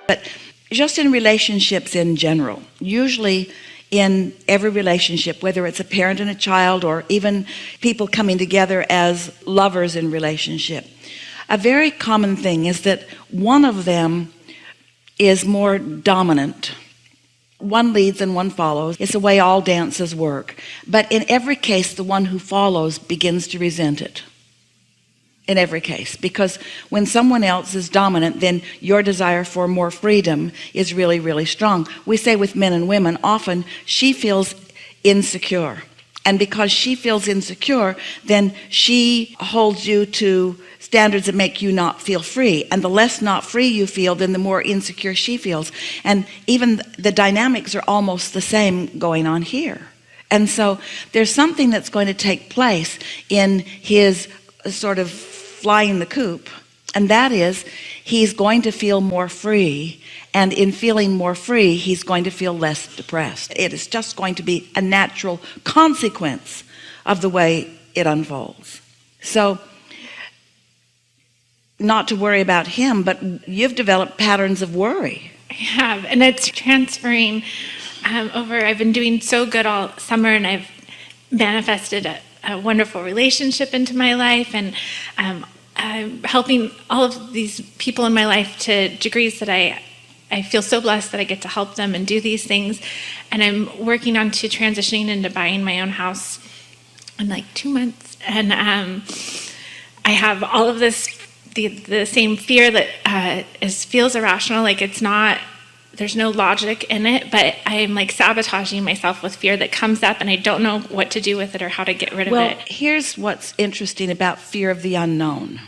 But just in relationships in general, usually in every relationship, whether it's a parent and a child or even people coming together as lovers in relationship, a very common thing is that one of them is more dominant. One leads and one follows. It's the way all dances work. But in every case, the one who follows begins to resent it. In every case, because when someone else is dominant, then your desire for more freedom is really, really strong. We say with men and women, often she feels insecure. And because she feels insecure, then she holds you to standards that make you not feel free. And the less not free you feel, then the more insecure she feels. And even the dynamics are almost the same going on here. And so there's something that's going to take place in his sort of flying the coop, and that is he's going to feel more free, and in feeling more free he's going to feel less depressed. It is just going to be a natural consequence of the way it unfolds. So not to worry about him, but you've developed patterns of worry. I have, and it's transferring over. I've been doing so good all summer, and I've manifested a wonderful relationship into my life, and I'm helping all of these people in my life to degrees that I feel so blessed that I get to help them and do these things. And I'm working on to transitioning into buying my own house in like 2 months. And I have all of this, the same fear that feels irrational, like it's not, there's no logic in it, but I'm like sabotaging myself with fear that comes up, and I don't know what to do with it or how to get rid of it. Well, here's what's interesting about fear of the unknown.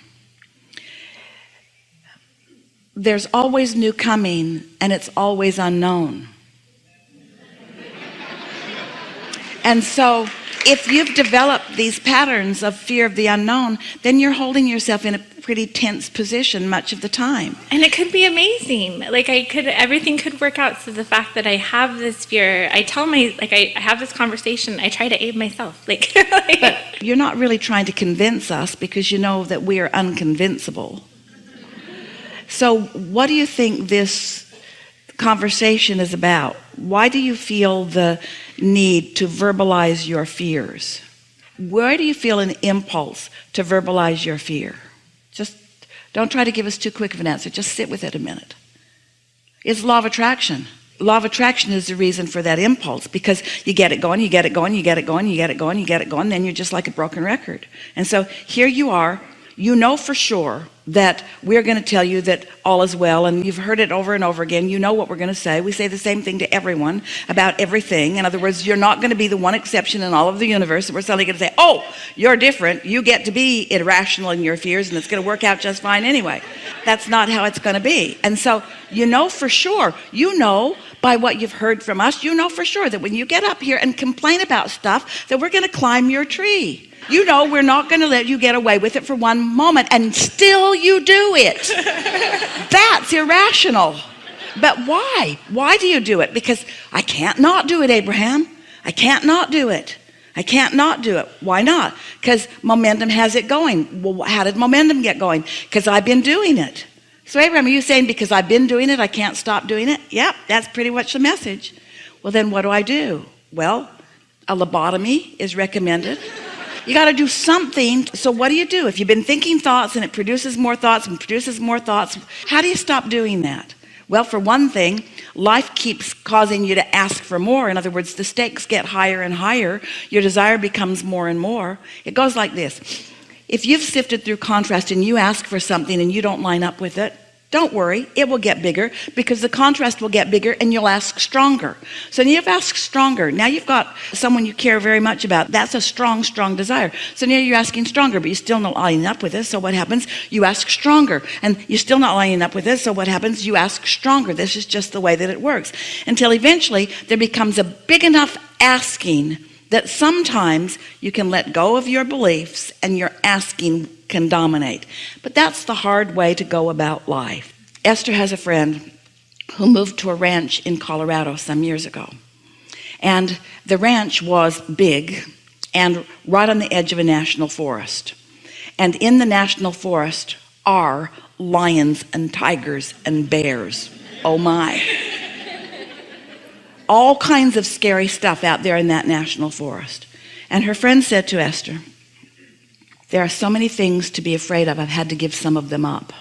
There's always new coming, and it's always unknown. And so if you've developed these patterns of fear of the unknown, then you're holding yourself in a pretty tense position much of the time. And it could be amazing. Like everything could work out. So the fact that I have this fear, I have this conversation, I try to aid myself. But you're not really trying to convince us, because you know that we are unconvincible. So what do you think this conversation is about? Why do you feel the need to verbalize your fears? Where do you feel an impulse to verbalize your fear? Just don't try to give us too quick of an answer. Just sit with it a minute. It's law of attraction. Law of attraction is the reason for that impulse, because you get it going, you get it going, you get it going, you get it going, you get it going, then you're just like a broken record. And so here you are, you know for sure that we're going to tell you that all is well, and you've heard it over and over again. You know what we're going to say. We say the same thing to everyone about everything. In other words, you're not going to be the one exception in all of the universe that we're suddenly going to say, oh, you're different, you get to be irrational in your fears, and it's going to work out just fine anyway. That's not how it's going to be. And so you know for sure, you know by what you've heard from us, you know for sure that when you get up here and complain about stuff, that we're going to climb your tree. You know we're not going to let you get away with it for one moment, and still you do it. That's irrational. But why? Why do you do it? Because I can't not do it, Abraham. I can't not do it. I can't not do it. Why not? Because momentum has it going. Well, how did momentum get going? Because I've been doing it. So Abraham, are you saying because I've been doing it, I can't stop doing it? Yep, that's pretty much the message. Well, then what do? Well, a lobotomy is recommended. You got to do something. So what do? If you've been thinking thoughts and it produces more thoughts and produces more thoughts, how do you stop doing that? Well, for one thing, life keeps causing you to ask for more. In other words, the stakes get higher and higher. Your desire becomes more and more. It goes like this. If you've sifted through contrast and you ask for something and you don't line up with it, don't worry, it will get bigger, because the contrast will get bigger and you'll ask stronger. So now you've asked stronger. Now you've got someone you care very much about. That's a strong desire. So now you're asking stronger, but you're still not lining up with it. So what happens? You ask stronger, and you're still not lining up with it. So what happens? You ask stronger. This is just the way that it works, until eventually there becomes a big enough asking that sometimes you can let go of your beliefs and your asking can dominate. But that's the hard way to go about life. Esther has a friend who moved to a ranch in Colorado some years ago. And the ranch was big and right on the edge of a national forest. And in the national forest are lions and tigers and bears. oh my. All kinds of scary stuff out there in that national forest. And her friend said to Esther, there are so many things to be afraid of, I've had to give some of them up.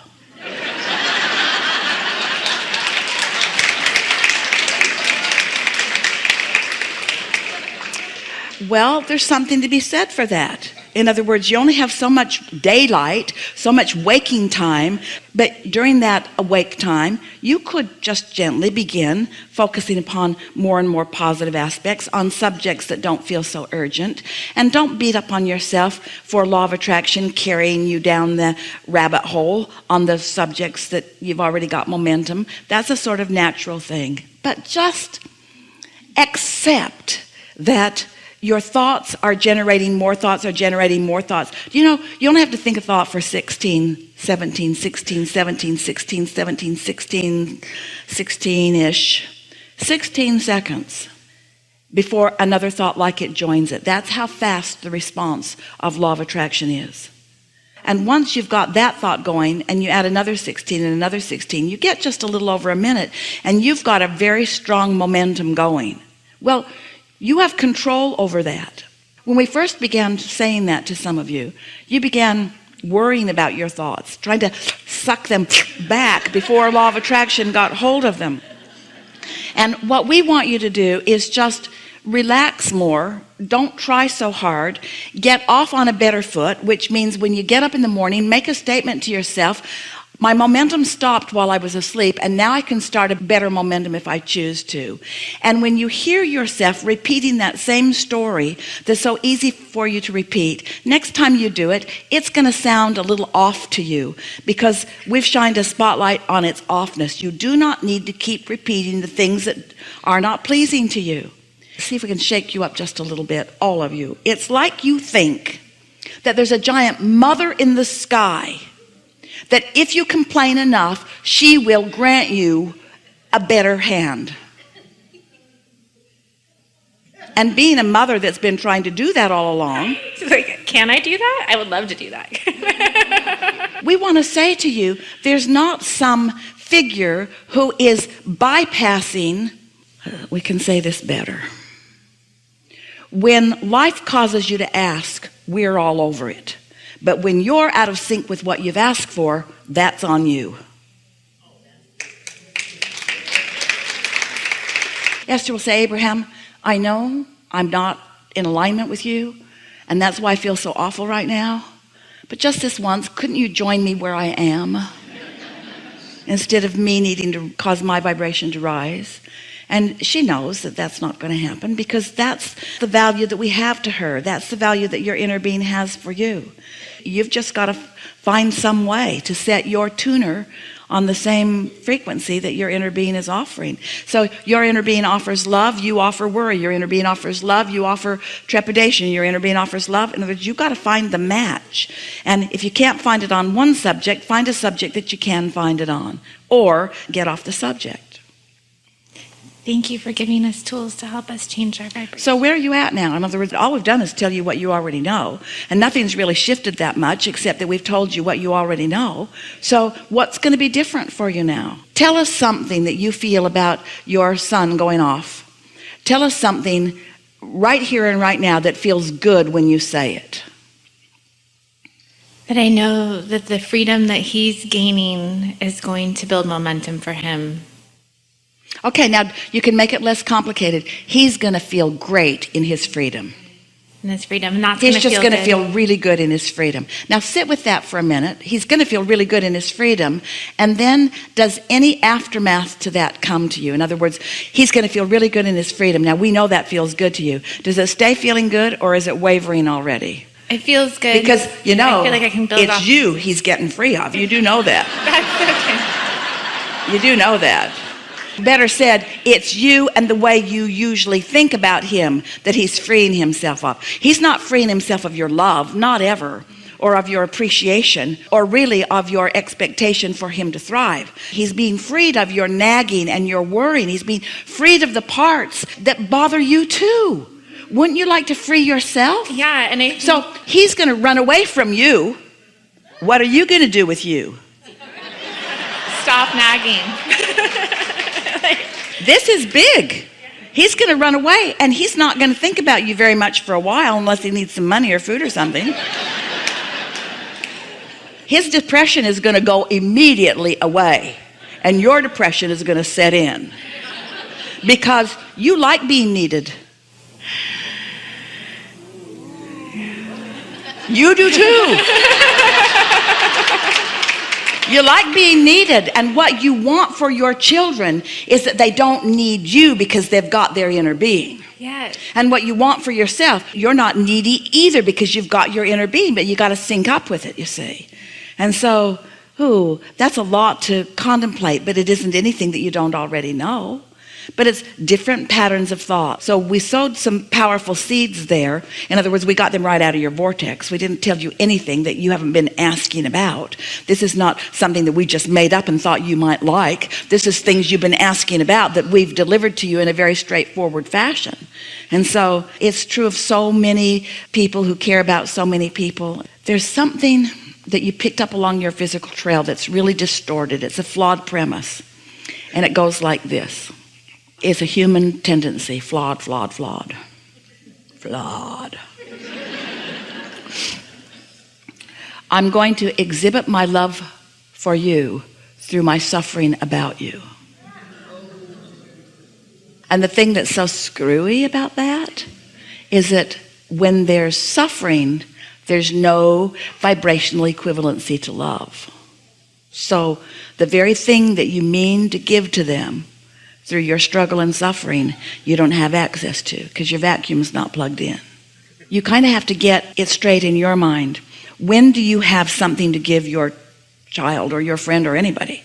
Well, there's something to be said for that. In other words, you only have so much daylight, so much waking time, but during that awake time, you could just gently begin focusing upon more and more positive aspects on subjects that don't feel so urgent. And don't beat up on yourself for law of attraction carrying you down the rabbit hole on the subjects that you've already got momentum. That's a sort of natural thing. But just accept that your thoughts are generating more thoughts, Do you know, you only have to think a thought for 16, 17, 16, 17, 16, 17, 16, 16-ish, 16 seconds before another thought like it joins it. That's how fast the response of law of attraction is. And once you've got that thought going and you add another 16 and another 16, you get just a little over a minute and you've got a very strong momentum going. Well, you have control over that. When we first began saying that to some of you, you began worrying about your thoughts, trying to suck them back before law of attraction got hold of them. And what we want you to do is just relax more. Don't try so hard. Get off on a better foot, which means when you get up in the morning, make a statement to yourself, my momentum stopped while I was asleep, and now I can start a better momentum if I choose to. And when you hear yourself repeating that same story that's so easy for you to repeat, next time you do it, it's going to sound a little off to you because we've shined a spotlight on its offness. You do not need to keep repeating the things that are not pleasing to you. See if we can shake you up just a little bit, all of you. It's like you think that there's a giant mother in the sky that if you complain enough, she will grant you a better hand. And being a mother that's been trying to do that all along. Like, can I do that? I would love to do that. We want to say to you, there's not some figure who is bypassing, we can say this better. When life causes you to ask, we're all over it. But when you're out of sync with what you've asked for, that's on you. Esther will say, Abraham, I know I'm not in alignment with you, and that's why I feel so awful right now. But just this once, couldn't you join me where I am? Instead of me needing to cause my vibration to rise. And she knows that that's not going to happen because that's the value that we have to her. That's the value that your inner being has for you. You've just got to find some way to set your tuner on the same frequency that your inner being is offering. So your inner being offers love, you offer worry. Your inner being offers love, you offer trepidation. Your inner being offers love. In other words, you've got to find the match. And if you can't find it on one subject, find a subject that you can find it on. Or get off the subject. Thank you for giving us tools to help us change our vibration. So where are you at now? In other words, all we've done is tell you what you already know. And nothing's really shifted that much except that we've told you what you already know. So what's going to be different for you now? Tell us something that you feel about your son going off. Tell us something right here and right now that feels good when you say it. That I know that the freedom that he's gaining is going to build momentum for him. Okay, now you can make it less complicated. He's going to feel great in his freedom. In his freedom, and that's He's just going to good. feel really good in his freedom. Now sit with that for a minute. He's going to feel really good in his freedom. And then does any aftermath to that come to you? In other words, he's going to feel really good in his freedom. Now we know that feels good to you. Does it stay feeling good or is it wavering already? It feels good. Because, you know, I feel like I can build it's off. you he's getting free of. You do know that. That's okay. You do know that. Better said, it's you and the way you usually think about him that he's freeing himself of. He's not freeing himself of your love, not ever, or of your appreciation, or really of your expectation for him to thrive. He's being freed of your nagging and your worrying. He's being freed of the parts that bother you too. Wouldn't you like to free yourself? Yeah, and I So he's going to run away from you. What are you going to do with you? stop nagging. This is big. He's going to run away, and he's not going to think about you very much for a while unless he needs some money or food or something. His depression is going to go immediately away, and your depression is going to set in because you like being needed. You do too. You like being needed, and what you want for your children is that they don't need you because they've got their inner being. Yes. And what you want for yourself, you're not needy either because you've got your inner being, but you got to sync up with it, you see. And so, that's a lot to contemplate, but it isn't anything that you don't already know. But it's different patterns of thought. So we sowed some powerful seeds there. In other words, we got them right out of your vortex. We didn't tell you anything that you haven't been asking about. This is not something that we just made up and thought you might like. This is things you've been asking about that we've delivered to you in a very straightforward fashion. And so it's true of so many people who care about so many people. There's something that you picked up along your physical trail that's really distorted. It's a flawed premise. And it goes like this. It's a human tendency, flawed. I'm going to exhibit my love for you through my suffering about you. And the thing that's so screwy about that is that when there's suffering, there's no vibrational equivalency to love. So the very thing that you mean to give to them through your struggle and suffering, you don't have access to because your vacuum's not plugged in. You kind of have to get it straight in your mind. When do you have something to give your child or your friend or anybody?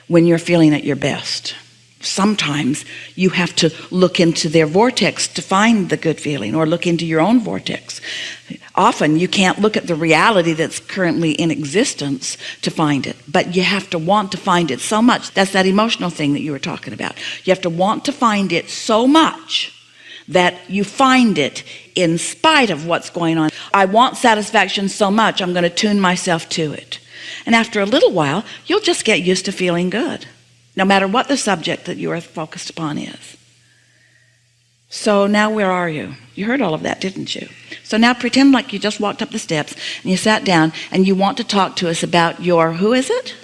When you're feeling at your best. Sometimes you have to look into their vortex to find the good feeling, or look into your own vortex. Often you can't look at the reality that's currently in existence to find it, but you have to want to find it so much. That's that emotional thing that you were talking about. You have to want to find it so much that you find it in spite of what's going on. I want satisfaction so much, I'm going to tune myself to it. And after a little while, you'll just get used to feeling good, no matter what the subject that you are focused upon is. So now where are you? You heard all of that, didn't you? So now pretend like you just walked up the steps and you sat down and you want to talk to us about your, who is it?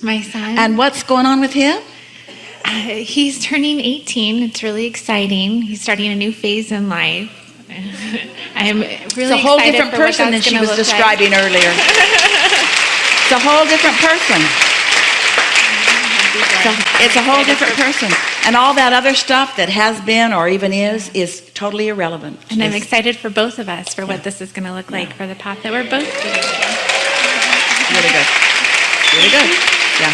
My son. And what's going on with him? He's turning 18. It's really exciting. He's starting a new phase in life. I'm really excited. It's a whole different person than she was describing earlier. It's a whole different person. It's a whole different person. And all that other stuff that has been or even is totally irrelevant. And I'm excited for both of us for what this is going to look like for the path that we're both doing. Really good. Really good. Yeah.